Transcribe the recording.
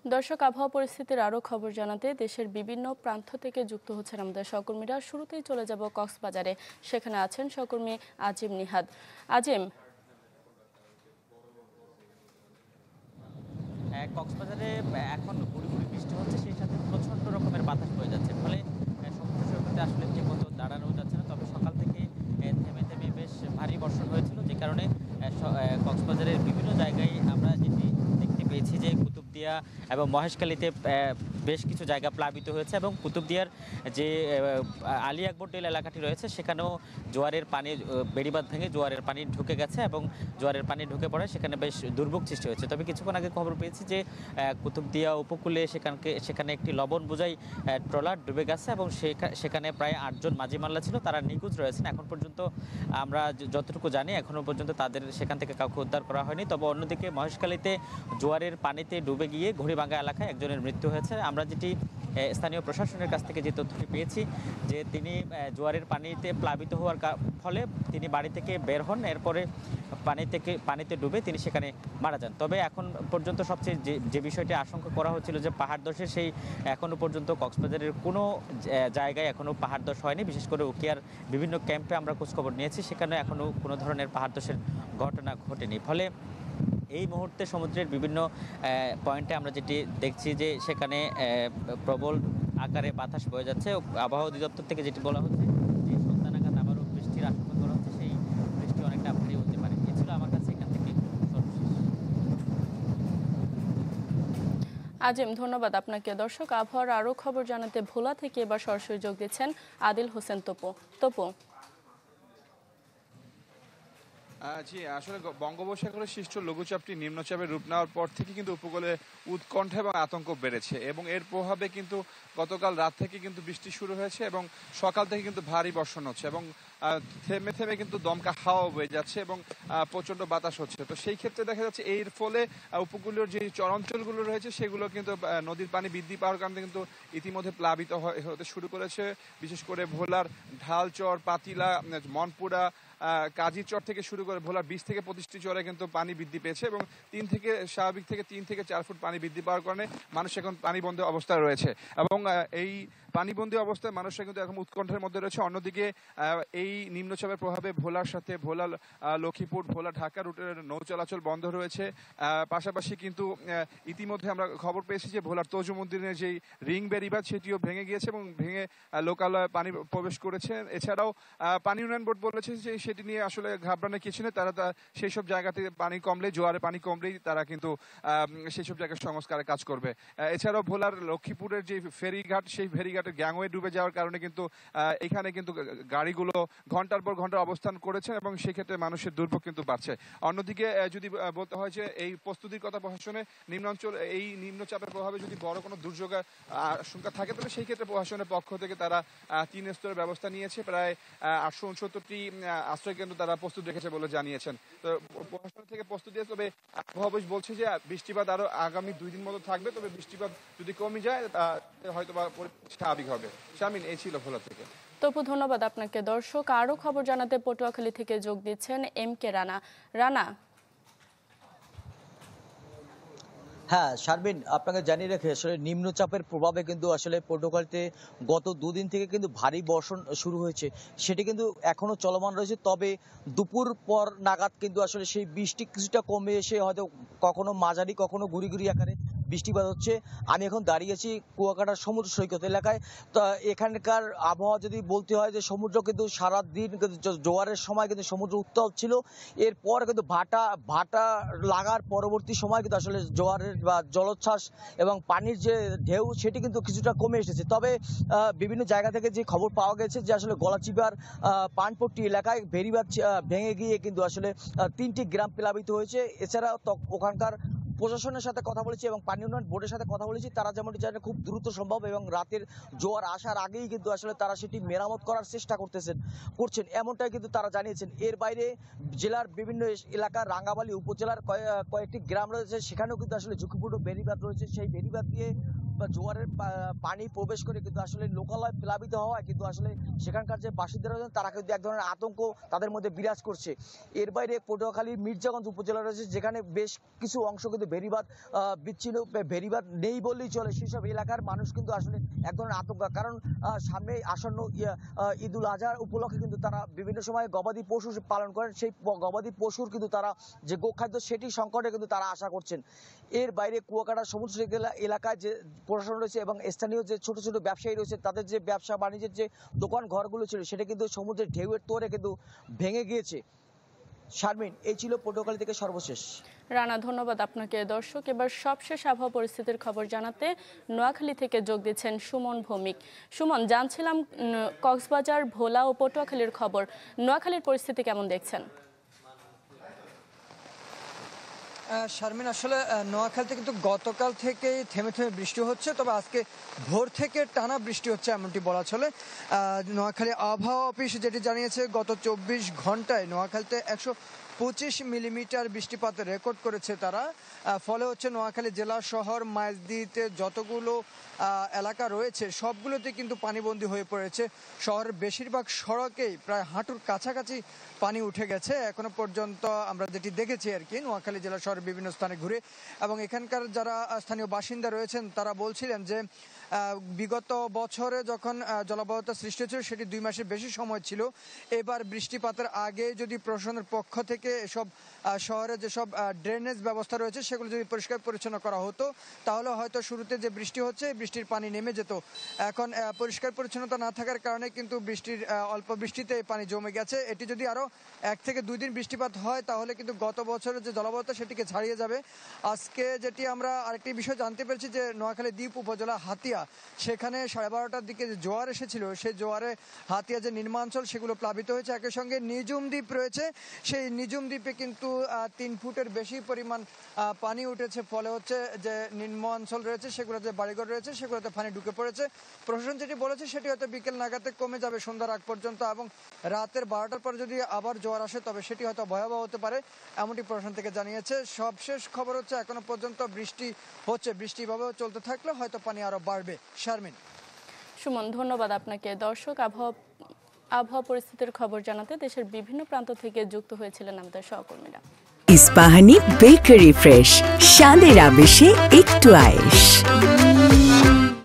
দর্শক, আবহাওয়া পরিস্থিতির আরও খবর জানাতে দেশের বিভিন্ন প্রান্ত থেকে যুক্ত হচ্ছেন আমাদের সহকর্মীরা। শুরুতেই চলে যাব কক্সবাজারে, সেখানে আছেন সহকর্মী আজিম নিহাদ। আজিম, কক্সবাজারে এখন গুড়ি গুড়ি বৃষ্টি হচ্ছে, সেই সাথে প্রচণ্ড রকমের বাতাস বয়ে যাচ্ছে, ফলে সমুদ্র সৈকতে আসলে ঠিকমতো দাঁড়ানো যাচ্ছে না। তবে সকাল থেকে থেমে থেমে বেশ ভারী বর্ষণ হয়েছিল, যে কারণে কক্সবাজারের বিভিন্ন জায়গায় আমরা যেটি দেখতে পেয়েছি যে কুতুবদিয়া এবং মহেশখালীতে বেশ কিছু জায়গা প্লাবিত হয়েছে, এবং কুতুবদিয়ার যে আলী আকবর ডেল এলাকাটি রয়েছে সেখানেও জোয়ারের পানি, বেড়িবাঁধ ভেঙে জোয়ারের পানি ঢুকে গেছে এবং জোয়ারের পানি ঢুকে পড়ে সেখানে বেশ দুর্ভোগ সৃষ্টি হয়েছে। তবে কিছুক্ষণ আগে খবর পেয়েছি যে কুতুবদিয়া উপকূলে সেখানে একটি লবণ বোঝাই ট্রলার ডুবে গেছে, এবং সেখানে প্রায় 8 জন মাঝি মাল্লা ছিল, তারা নিখোঁজ রয়েছেন। এখন পর্যন্ত আমরা যতটুকু জানি এখনো পর্যন্ত তাদের সেখান থেকে কাউকে উদ্ধার করা হয়নি। তবে অন্যদিকে মহেশখালীতে জোয়ারের পানিতে ডুবে গিয়ে ঘড়িভাঙ্গা এলাকায় একজনের মৃত্যু হয়েছে। আমরা যেটি স্থানীয় প্রশাসনের কাছ থেকে যে তথ্যটি পেয়েছি যে তিনি জোয়ারের পানিতে প্লাবিত হওয়ার ফলে তিনি বাড়ি থেকে বের হন, এরপরে পানিতে ডুবে তিনি সেখানে মারা যান। তবে এখন পর্যন্ত সবচেয়ে যে বিষয়টি আশঙ্কা করা হচ্ছিল যে পাহাড় ধসের, সেই এখনো পর্যন্ত কক্সবাজারের কোনো জায়গায় এখনো পাহাড় ধস হয়নি। বিশেষ করে উকিয়ার বিভিন্ন ক্যাম্পে আমরা খোঁজখবর নিয়েছি, সেখানে এখনো কোনো ধরনের পাহাড় ধসের ঘটনা ঘটেনি। ফলে এই মুহূর্তে সমুদ্রের বিভিন্ন পয়েন্টে আমরা যেটি দেখছি যে সেখানে প্রবল আকারে বাতাস বয়ে যাচ্ছে। আবহাওয়া অধিদপ্তর থেকে যেটি বলা হচ্ছে যে সন্ধ্যা নাগাদ আবারও বৃষ্টির আশঙ্কা করা হচ্ছে, সেই বৃষ্টি অনেকটা ভারী হতে পারে। এ ছিল আমার কাছে এখান থেকে সর্বশেষ। আজিম, ধন্যবাদ আপনাকে। দর্শক, আবহাওয়ার আরও খবর জানাতে ভোলা থেকে এবার সরাসরি যোগ দিচ্ছেন আদিল হোসেন তপু। জি, আসলে বঙ্গোপসাগরে সৃষ্ট লঘুচাপটি নিম্নচাপের রূপ নেওয়ার পর থেকে কিন্তু উপকূলে উৎকণ্ঠা এবং আতঙ্ক বেড়েছে, এবং এর প্রভাবে কিন্তু গতকাল রাত থেকে কিন্তু বৃষ্টি শুরু হয়েছে এবং সকাল থেকে কিন্তু ভারী বর্ষণ হচ্ছে, এবং থেমে থেমে কিন্তু দমকা হাওয়া বয়ে যাচ্ছে এবং প্রচন্ড বাতাস হচ্ছে। তো সেই ক্ষেত্রে দেখা যাচ্ছে এর ফলে উপকূলীয় যে চরাঞ্চলগুলো রয়েছে সেগুলো কিন্তু নদীর পানি বৃদ্ধি পাওয়ার কারণে কিন্তু ইতিমধ্যে প্লাবিত হতে শুরু করেছে। বিশেষ করে ভোলার ঢালচর, পাতিলা, মনপুরা, কাজীরচর থেকে শুরু করে ভোলার 20 থেকে 25টি চরে কিন্তু পানি বৃদ্ধি পেয়েছে, এবং স্বাভাবিক থেকে 3 থেকে 4 ফুট পানি বৃদ্ধি পাওয়ার কারণে মানুষ এখন পানিবন্দী অবস্থায় রয়েছে, এবং এই পানিবন্দী অবস্থায় মানুষরা কিন্তু এখন উৎকণ্ঠার মধ্যে রয়েছে। অন্যদিকে এই নিম্নচাপের প্রভাবে ভোলার সাথে ভোলা লক্ষ্মীপুর, ভোলা ঢাকা রুটের নৌ চলাচল বন্ধ রয়েছে। পাশাপাশি কিন্তু ইতিমধ্যে আমরা খবর পেয়েছি যে ভোলার তজুমুদ্দিনের যেই রিং বেড়িবাঁধ সেটিও ভেঙে গিয়েছে এবং ভেঙে লোকালয়ে পানি প্রবেশ করেছে। এছাড়াও পানি উন্নয়ন বোর্ড বলেছে যে সেটি নিয়ে আসলে ঘাবড়ানোর কিছু নেই, তারা সেই সব জায়গাতে পানি কমলে, জোয়ারে পানি কমলেই তারা কিন্তু সেই সব জায়গায় সংস্কারের কাজ করবে। এছাড়াও ভোলার লক্ষ্মীপুরের যে ফেরিঘাট, সেই ফেরিঘাটের গ্যাংওয়ে ডুবে যাওয়ার কারণে কিন্তু এখানে কিন্তু গাড়িগুলো ঘন্টার পর ঘন্টা অবস্থান করেছে, এবং সেক্ষেত্রে মানুষের দুর্ভোগ কিন্তু বাড়ছে। অন্যদিকে যদি বলতে হয় যে এই প্রস্তুতির কথা প্রশাসনে, এই নিম্নচাপের প্রভাবে যদি বড় কোনো দুর্যোগের আশঙ্কা থাকে তাহলে সেই ক্ষেত্রে প্রশাসনের পক্ষ থেকে তারা 3 স্তরের ব্যবস্থা নিয়েছে। প্রায় 869টি আশ্রয় কেন্দ্র তারা প্রস্তুত রেখেছে বলে জানিয়েছেন। তো প্রশাসন থেকে প্রস্তুতি আছে, তবে আবহাওয়া বলছে যে বৃষ্টিপাত আরো আগামী 2 দিন মতো থাকবে, তবে বৃষ্টিপাত যদি কমে যায় হয়তো বা স্বাভাবিক হবে। শামিন, এই ছিল ভোলা থেকে। তপু, ধন্যবাদ আপনাকে। দর্শক, আরও খবর জানাতে পটুয়াখালী থেকে যোগ দিচ্ছেন MK রানা। হ্যাঁ শারমিন, আপনাকে জানিয়ে রেখে আসলে নিম্নচাপের প্রভাবে কিন্তু আসলে পটুয়াখালীতে গত 2 দিন থেকে কিন্তু ভারী বর্ষণ শুরু হয়েছে, সেটি কিন্তু এখনো চলমান রয়েছে। তবে দুপুর পর নাগাদ কিন্তু আসলে সেই বৃষ্টি কিছুটা কমে এসে হয়তো কখনো মাঝারি কখনো গুড়ি গুড়ি আকারে বৃষ্টিপাত হচ্ছে। আমি এখন দাঁড়িয়েছি কুয়াকাটার সমুদ্র সৈকত এলাকায়। তো এখানকার আবহাওয়া যদি বলতে হয় যে সমুদ্র কিন্তু সারাদিন কিন্তু জোয়ারের সময় কিন্তু সমুদ্র উত্তাল ছিল, এরপর কিন্তু ভাটা লাগার পরবর্তী সময় কিন্তু আসলে জোয়ারের বা জলোচ্ছ্বাস এবং পানির যে ঢেউ সেটি কিন্তু কিছুটা কমে এসেছে। তবে বিভিন্ন জায়গা থেকে যে খবর পাওয়া গেছে যে আসলে গলাচিপার পানপট্টি এলাকায় বেড়িবাঁধ ভেঙে গিয়ে কিন্তু আসলে 3টি গ্রাম প্লাবিত হয়েছে। এছাড়া ওখানকার প্রশাসনের সাথে কথা বলেছি এবং পানি উন্নয়ন বোর্ডের সাথে কথা বলেছি, তারা যেমনটি জানে খুব দ্রুত সম্ভব এবং রাতের জোয়ার আসার আগেই কিন্তু আসলে তারা সেটি মেরামত করার চেষ্টা করছেন, এমনটাই কিন্তু তারা জানিয়েছেন। এর বাইরে জেলার বিভিন্ন এলাকার রাঙ্গামালী উপজেলার কয়েকটি গ্রাম রয়েছে, সেখানেও কিন্তু আসলে ঝুঁকিপূর্ণ বেড়িবাঁধ রয়েছে। সেই বেড়িবাঁধ দিয়ে জোয়ারের পানি প্রবেশ করে কিন্তু আসলে লোকালয় প্লাবিত হওয়ায় কিন্তু আসলে সেখানকার যে বাসিন্দারা রয়েছেন তারা কিন্তু এক ধরনের আতঙ্ক তাদের মধ্যে বিরাজ করছে। এর বাইরে পটুয়াখালীর মির্জাগঞ্জ উপজেলা রয়েছে, যেখানে বেশ কিছু অংশ কিন্তু বেড়িবাঁধ বিচ্ছিন্ন, বেড়িবাঁধ নেই বললেই চলে। সেসব এলাকার মানুষ কিন্তু আসলে এক ধরনের আতঙ্ক, কারণ সামনে আসন্ন ঈদুল আজহার উপলক্ষে কিন্তু তারা বিভিন্ন সময় গবাদি পশু পালন করেন। সেই গবাদি পশুর কিন্তু তারা যে গোখাদ্য সেটি সংকটে কিন্তু তারা আশা করছেন। এর বাইরে কুয়াকাটা সমুদ্র এলাকায় যে প্রশাসন রয়েছে এবং স্থানীয় যে ছোট ছোট ব্যবসায়ী রয়েছে, তাদের যে ব্যবসা বাণিজ্যের যে দোকান ঘরগুলো ছিল সেটা কিন্তু সমুদ্রের ঢেউয়ের তোড়ে কিন্তু ভেঙে গিয়েছে। শারমিন, এই ছিল পটুয়াখালী থেকে সর্বশেষ। রানা, ধন্যবাদ আপনাকে। দর্শক, এবার সবশেষ আবহাওয়া পরিস্থিতির খবর জানাতে নোয়াখালী থেকে যোগ দিচ্ছেন সুমন ভৌমিক। সুমন, জানছিলাম কক্সবাজার, ভোলা ও পটুয়াখালীর খবর। নোয়াখালীর পরিস্থিতি কেমন দেখছেন? শারমিন, আসলে নোয়াখালীতে কিন্তু গতকাল থেকেই থেমে থেমে বৃষ্টি হচ্ছে, তবে আজকে ভোর থেকে টানা বৃষ্টি হচ্ছে এমনটি বলা চলে। নোয়াখালী আবহাওয়া অফিস যেটি জানিয়েছে, গত 24 ঘন্টায় নোয়াখালীতে 125 মিলিমিটার বৃষ্টিপাতের রেকর্ড করেছে তারা। ফলে হচ্ছে নোয়াখালী জেলা শহর মাইজদিতে যতগুলো এলাকা রয়েছে সবগুলোতে কিন্তু পানিবন্দী হয়ে পড়েছে। শহরের বেশিরভাগ সড়কেই প্রায় হাঁটুর কাছাকাছি পানি উঠে গেছে এখনো পর্যন্ত, আমরা যেটি দেখেছি আর কি নোয়াখালী জেলা শহরের বিভিন্ন স্থানে ঘুরে। এবং এখানকার যারা স্থানীয় বাসিন্দা রয়েছেন তারা বলছিলেন যে বিগত বছরে যখন জলাবদ্ধতা সৃষ্টি হয়েছিল সেটি 2 মাসের বেশি সময় ছিল। এবার বৃষ্টিপাতের আগে যদি প্রশাসনের পক্ষ থেকে এসব শহরে যেসব ড্রেনেজ ব্যবস্থা রয়েছে সেগুলো যদি পরিষ্কার পরিচ্ছন্ন করা হতো তাহলে হয়তো শুরুতে যে বৃষ্টি হচ্ছে বৃষ্টির পানি নেমে যেত। এখন পরিষ্কার পরিচ্ছন্নতা না থাকার কারণে কিন্তু বৃষ্টির অল্প বৃষ্টিতে পানি জমে গেছে। এটি যদি আরও 1 থেকে 2 দিন বৃষ্টিপাত হয় তাহলে কিন্তু গত বছরের যে জলাবদ্ধতা সেটিকে ছাড়িয়ে যাবে। আজকে যেটি আমরা আরেকটি বিষয় জানতে পেরেছি যে নোয়াখালী দ্বীপ উপজেলা হাতিয়া, সেখানে 12:30টার দিকে যে জোয়ার এসেছিল সেই জোয়ারে হাতিয়া যে নিম্নাঞ্চল সেগুলো প্লাবিত হয়েছে। একই সঙ্গে নিজুম দ্বীপ রয়েছে, সেই নিজুম দ্বীপে কিন্তু 3 ফুটের বেশি পরিমাণ পানি উঠেছে। ফলে হচ্ছে যে নিম্ন অঞ্চল রয়েছে সেগুলো যে বাড়িঘর রয়েছে সেগুলোতে পানি ঢুকে পড়েছে। প্রশাসন যেটি বলেছে সেটি হয়তো বিকেল নাগাদে কমে যাবে সন্ধ্যার আগ পর্যন্ত, এবং রাতের 12টার পর যদি আবার জোয়ার আসে তবে সেটি হয়তো ভয়াবহ হতে পারে এমনটি প্রশাসন থেকে জানিয়েছে। সবশেষ খবর হচ্ছে এখনো পর্যন্ত বৃষ্টি হচ্ছে, বৃষ্টি এভাবেও চলতে থাকলে হয়তো পানি আরো বাড়বে। শারমিন। সুমন, ধন্যবাদ আপনাকে। দর্শক, আবহাওয়া পরিস্থিতির খবর জানাতে দেশের বিভিন্ন প্রান্ত থেকে যুক্ত হয়েছিলেন আমাদের সহকর্মীরা। ইস্পাহানি বেকারি ফ্রেশ, স্বাদের আবেশে একটু আয়েশ।